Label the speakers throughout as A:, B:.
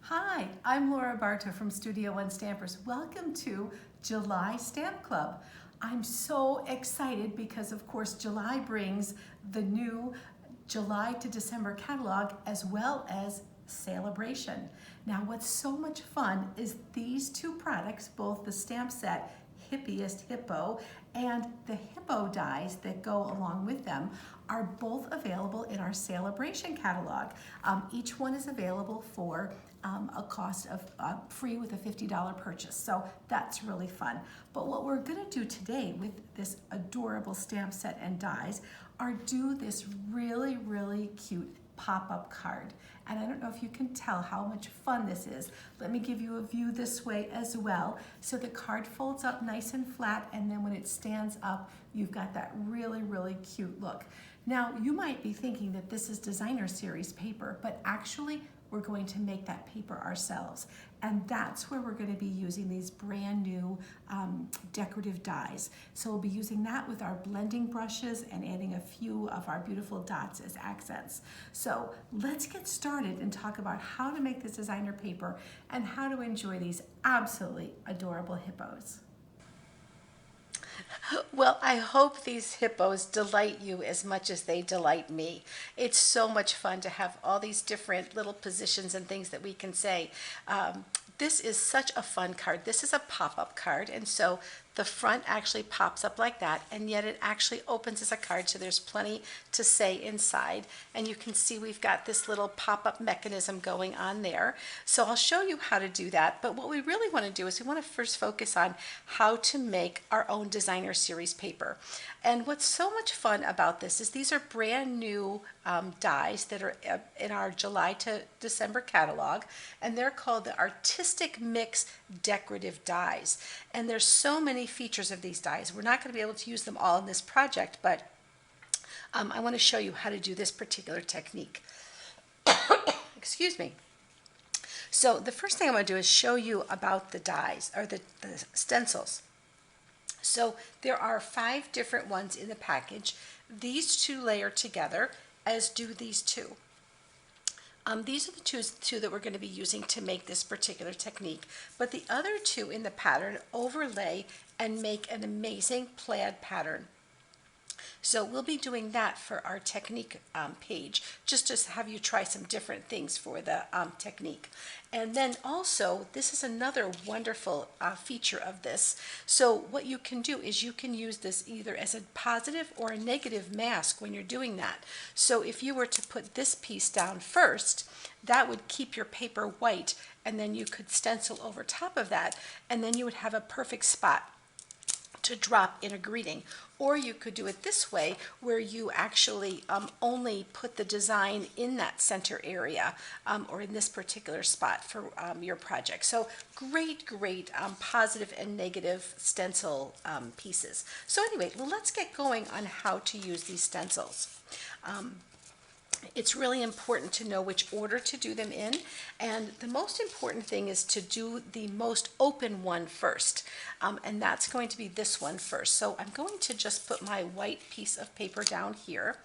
A: Hi, I'm Laura Bartow from Studio One Stampers. Welcome to July Stamp Club. I'm so excited because of course July brings the new July to December catalog as well as Sale-a-bration. Now what's so much fun is these two products, both the stamp set Hippest Hippo and the Hippo Dies that go along with them, are both available in our Sale-a-bration catalog. Each one is available for a cost of free with a $50 purchase. So that's really fun. But what we're gonna do today with this adorable stamp set and dies are do this really, really cute pop-up card. And I don't know if you can tell how much fun this is. Let me give you a view this way as well. So the card folds up nice and flat, and then when it stands up, you've got that really, really cute look. Now, you might be thinking that this is designer series paper, but actually we're going to make that paper ourselves. And that's where we're going to be using these brand new decorative dies. So we'll be using that with our blending brushes and adding a few of our beautiful dots as accents. So let's get started and talk about how to make this designer paper and how to enjoy these absolutely adorable hippos.
B: Well, I hope these hippos delight you as much as they delight me. It's so much fun to have all these different little positions and things that we can say. This is such a fun card. This is a pop-up card, and so the front actually pops up like that, and yet it actually opens as a card, so there's plenty to say inside. And you can see we've got this little pop-up mechanism going on there. So I'll show you how to do that, but what we really want to do is we want to first focus on how to make our own designer series paper. And what's so much fun about this is these are brand new dies that are in our July to December catalog, and they're called the Artistic Mix Decorative Dies. And there's so many features of these dies. We're not going to be able to use them all in this project, but I want to show you how to do this particular technique. Excuse me. So the first thing I'm going to do is show you about the dies, or the stencils. So there are 5 different ones in the package. These 2 layer together, as do these 2. These are the two that we're going to be using to make this particular technique, but the other 2 in the pattern overlay and make an amazing plaid pattern. So we'll be doing that for our technique page, just to have you try some different things for the technique. And then also, this is another wonderful feature of this. So what you can do is you can use this either as a positive or a negative mask when you're doing that. So if you were to put this piece down first, that would keep your paper white, and then you could stencil over top of that, and then you would have a perfect spot to drop in a greeting. Or you could do it this way, where you actually only put the design in that center area, or in this particular spot for your project. So great positive and negative stencil pieces. So anyway, let's get going on how to use these stencils. It's really important to know which order to do them in, and the most important thing is to do the most open one first, and that's going to be this one first. So I'm going to just put my white piece of paper down here,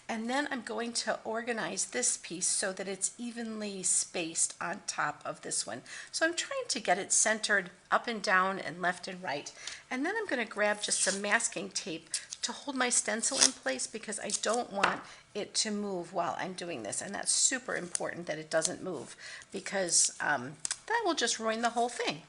B: and then I'm going to organize this piece so that it's evenly spaced on top of this one. So I'm trying to get it centered up and down and left and right, and then I'm going to grab just some masking tape to hold my stencil in place, because I don't want it to move while I'm doing this, and that's super important that it doesn't move, because that will just ruin the whole thing.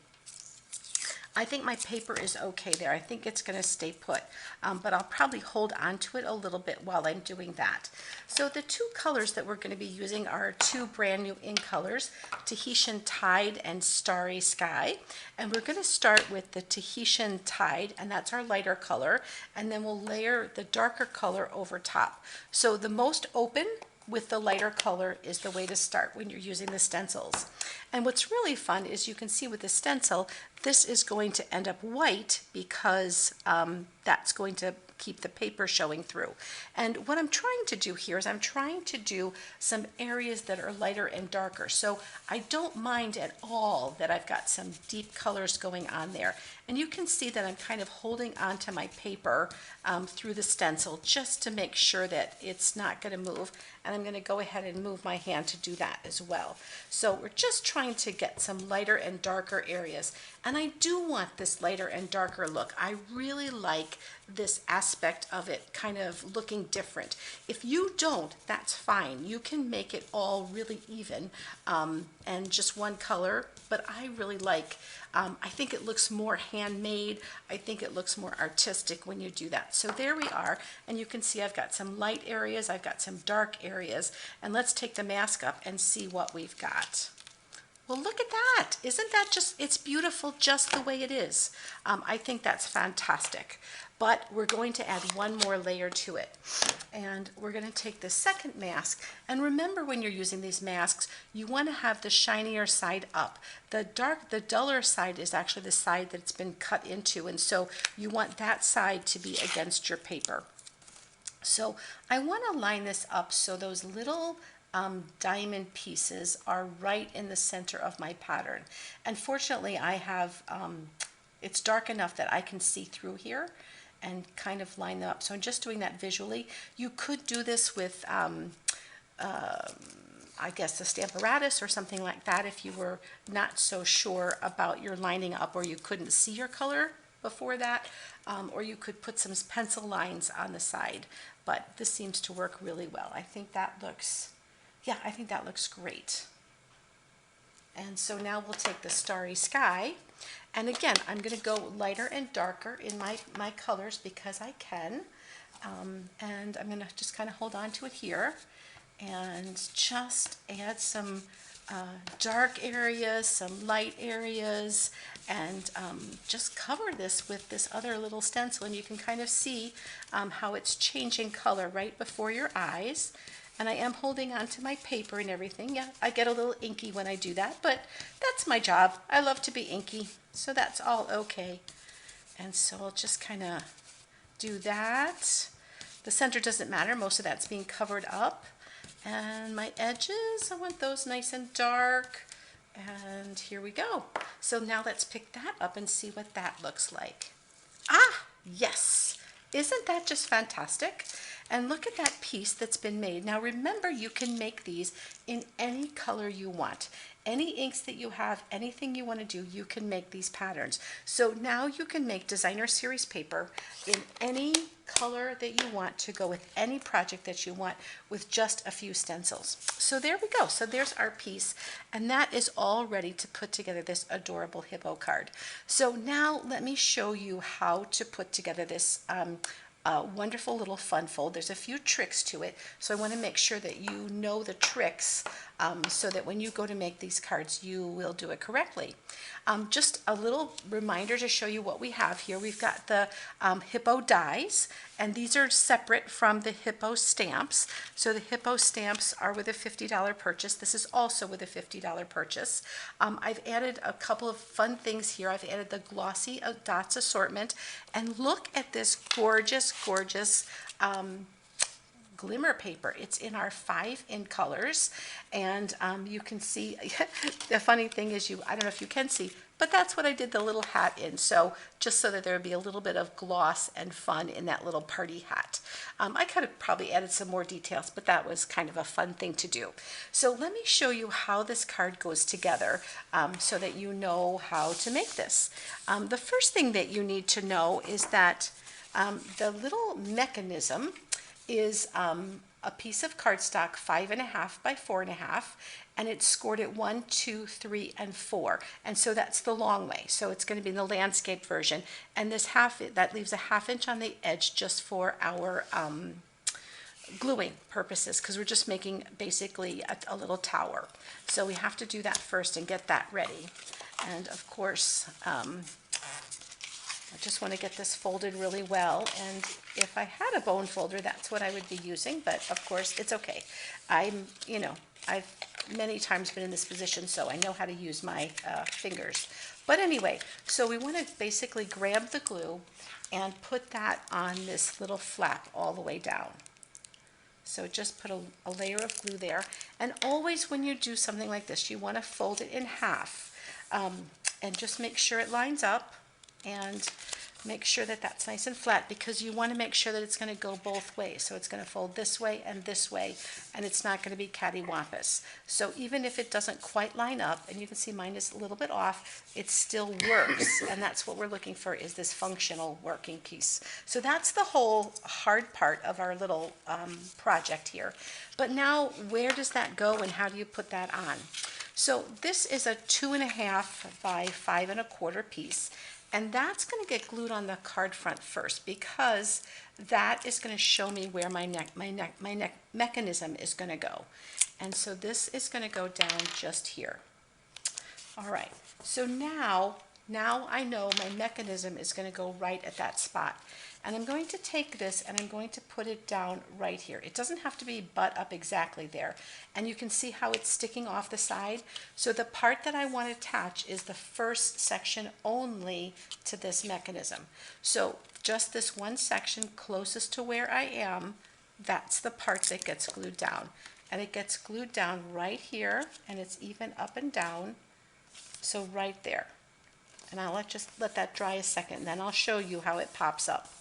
B: I think my paper is okay there. I think it's going to stay put, but I'll probably hold on to it a little bit while I'm doing that. So the 2 colors that we're going to be using are 2 brand new ink colors, Tahitian Tide and Starry Sky. And we're going to start with the Tahitian Tide, and that's our lighter color, and then we'll layer the darker color over top. So the most open with the lighter color is the way to start when you're using the stencils. And what's really fun is you can see with the stencil, this is going to end up white, because that's going to keep the paper showing through. And what I'm trying to do here is I'm trying to do some areas that are lighter and darker. So I don't mind at all that I've got some deep colors going on there. And you can see that I'm kind of holding onto my paper through the stencil just to make sure that it's not going to move. And I'm going to go ahead and move my hand to do that as well. So we're just trying to get some lighter and darker areas. And I do want this lighter and darker look. I really like this aspect of it kind of looking different. If you don't, that's fine. You can make it all really even and just one color, but I really like, I think it looks more handmade. I think it looks more artistic when you do that. So there we are, and you can see I've got some light areas, I've got some dark areas, and let's take the mask up and see what we've got. Well, look at that. Isn't that just, it's beautiful just the way it is. I think that's fantastic. But we're going to add one more layer to it. And we're going to take the second mask. And remember, when you're using these masks, you want to have the shinier side up. The duller side is actually the side that's been cut into. And so you want that side to be against your paper. So I want to line this up so those little diamond pieces are right in the center of my pattern. And fortunately, I have, it's dark enough that I can see through here and kind of line them up. So I'm just doing that visually. You could do this with, I guess, the Stampiversary or something like that if you were not so sure about your lining up, or you couldn't see your color before that, or you could put some pencil lines on the side. But this seems to work really well. I think that looks, yeah, I think that looks great. And so now we'll take the starry sky, and again, I'm going to go lighter and darker in my colors because I can. And I'm going to just kind of hold on to it here and just add some dark areas, some light areas, and just cover this with this other little stencil, and you can kind of see how it's changing color right before your eyes. And I am holding on to my paper and everything. Yeah, I get a little inky when I do that, but that's my job. I love to be inky, so that's all okay. And so I'll just kind of do that. The center doesn't matter. Most of that's being covered up. And my edges, I want those nice and dark. And here we go. So now let's pick that up and see what that looks like. Ah, yes. Isn't that just fantastic? And look at that piece that's been made. Now remember, you can make these in any color you want. Any inks that you have, anything you want to do, you can make these patterns. So now you can make designer series paper in any color that you want to go with any project that you want with just a few stencils. So there we go. So there's our piece, and that is all ready to put together this adorable hippo card. So now let me show you how to put together this wonderful little fun fold. There's a few tricks to it, so I want to make sure that you know the tricks so that when you go to make these cards, you will do it correctly. Just a little reminder to show you what we have here. We've got the Hippo Dies, and these are separate from the Hippo stamps. So the Hippo stamps are with a $50 purchase. This is also with a $50 purchase. I've added a couple of fun things here. I've added the glossy dots assortment, and look at this gorgeous, gorgeous glimmer paper. It's in our 5 in colors, and you can see the funny thing is, I don't know if you can see, but that's what I did the little hat in, so just so that there would be a little bit of gloss and fun in that little party hat. I could have probably added some more details, but that was kind of a fun thing to do. So let me show you how this card goes together so that you know how to make this. The first thing that you need to know is that the little mechanism is a piece of cardstock 5.5 by 4.5, and it's scored at 1, 2, 3, and 4, and so that's the long way. So it's going to be in the landscape version, and this that leaves a 1/2 inch on the edge just for our gluing purposes, because we're just making basically a little tower. So we have to do that first and get that ready. And of course, I just want to get this folded really well, and if I had a bone folder, that's what I would be using, but of course it's okay. I've many times been in this position, so I know how to use my fingers. But anyway, so we want to basically grab the glue and put that on this little flap all the way down. So just put a layer of glue there, and always when you do something like this, you want to fold it in half, and just make sure it lines up. and make sure that that's nice and flat, because you want to make sure that it's going to go both ways. So it's going to fold this way, and it's not going to be cattywampus. So even if it doesn't quite line up, and you can see mine is a little bit off, it still works. And that's what we're looking for, is this functional working piece. So that's the whole hard part of our little project here. But now, where does that go, and how do you put that on? So this is a 2.5 by 5 1/4 piece. And that's going to get glued on the card front first, because that is going to show me where my neck mechanism is going to go. And so this is going to go down just here. All right, so now I know my mechanism is going to go right at that spot. And I'm going to take this and I'm going to put it down right here. It doesn't have to be butt up exactly there. And you can see how it's sticking off the side. So the part that I want to attach is the first section only to this mechanism. So just this one section closest to where I am, that's the part that gets glued down. And it gets glued down right here, and it's even up and down. So right there. And I'll just let that dry a second, and then I'll show you how it pops up.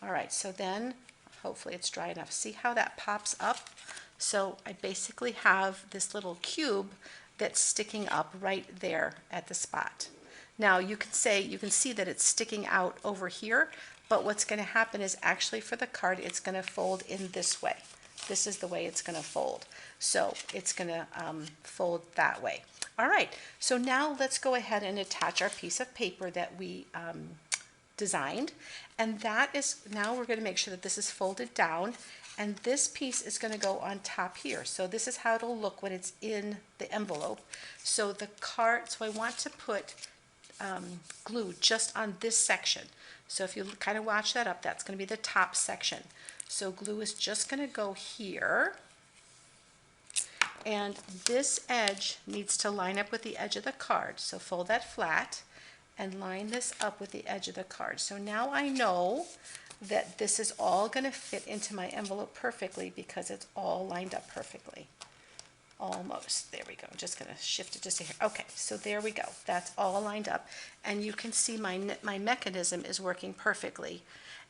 B: All right, so then hopefully it's dry enough. See how that pops up? So I basically have this little cube that's sticking up right there at the spot. Now you can see that it's sticking out over here, but what's going to happen is, actually for the card, it's going to fold in this way. This is the way it's going to fold. So it's going to fold that way. All right, so now let's go ahead and attach our piece of paper that we designed. And that is, now we're going to make sure that this is folded down, and this piece is going to go on top here. So this is how it'll look when it's in the envelope. So the card, so I want to put glue just on this section. So if you kind of watch that up, that's going to be the top section. So glue is just going to go here, and this edge needs to line up with the edge of the card. So fold that flat and line this up with the edge of the card. So now I know that this is all going to fit into my envelope perfectly, because it's all lined up perfectly. Almost. There we go. I'm just going to shift it just here. Okay, so there we go. That's all lined up. And you can see my mechanism is working perfectly.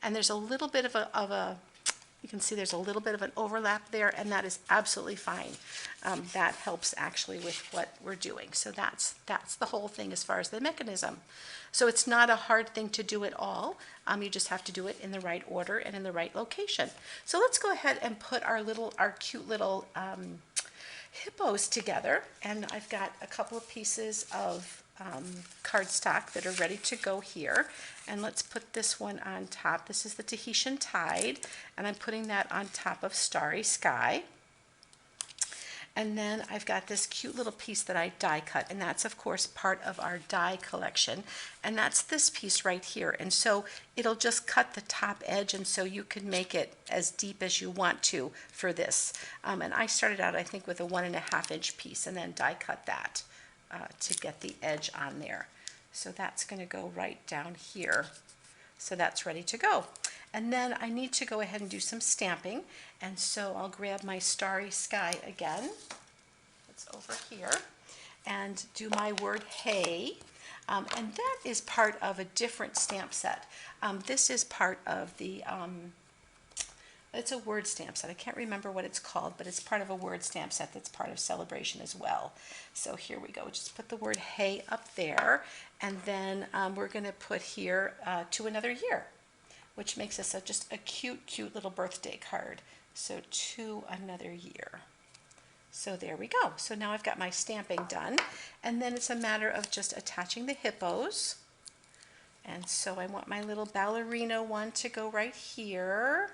B: And there's a little bit of you can see there's a little bit of an overlap there, and that is absolutely fine. That helps actually with what we're doing. So that's the whole thing as far as the mechanism. So it's not a hard thing to do at all. You just have to do it in the right order and in the right location. So let's go ahead and put our cute little hippos together. And I've got a couple of pieces of cardstock that are ready to go here. And let's put this one on top. This is the Tahitian Tide, and I'm putting that on top of Starry Sky. And then I've got this cute little piece that I die cut, and that's of course part of our die collection, and that's this piece right here. And so it'll just cut the top edge, and so you can make it as deep as you want to for this. And I started out, I think, with a 1.5 inch piece, and then die cut that to get the edge on there. So that's going to go right down here. So that's ready to go. And then I need to go ahead and do some stamping. And so I'll grab my Starry Sky again. It's over here. And do my word hey. And that is part of a different stamp set. This is part of the, it's a word stamp set. I can't remember what it's called, but it's part of a word stamp set that's part of Sale-a-bration as well. So here we go. Just put the word hey up there. And then we're going to put here to another year, which makes this just a cute, cute little birthday card. So to another year. So there we go. So now I've got my stamping done. And then it's a matter of just attaching the hippos. And so I want my little ballerina one to go right here.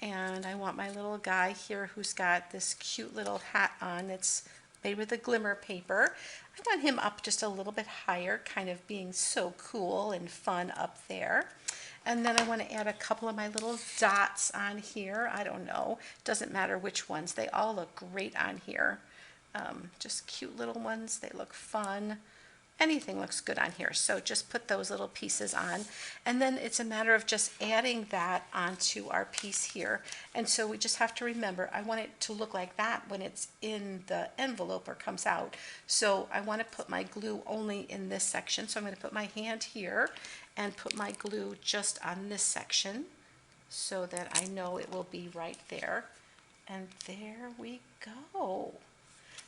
B: And I want my little guy here who's got this cute little hat on that's made with a glimmer paper. I want him up just a little bit higher, kind of being so cool and fun up there. And then I want to add a couple of my little dots on here. I don't know, doesn't matter which ones. They all look great on here. Just cute little ones. They look fun. anything looks good on here. So just put those little pieces on, and then it's a matter of just adding that onto our piece here. And so we just have to remember, I want it to look like that when it's in the envelope or comes out. So I want to put my glue only in this section. So I'm going to put my hand here and put my glue just on this section so that I know it will be right there. And there we go.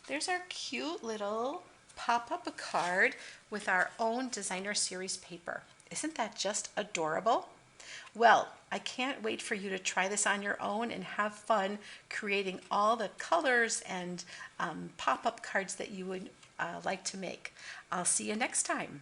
B: There's our cute little pop-up card with our own designer series paper. Isn't that just adorable? Well, I can't wait for you to try this on your own and have fun creating all the colors and pop-up cards that you would like to make. I'll see you next time.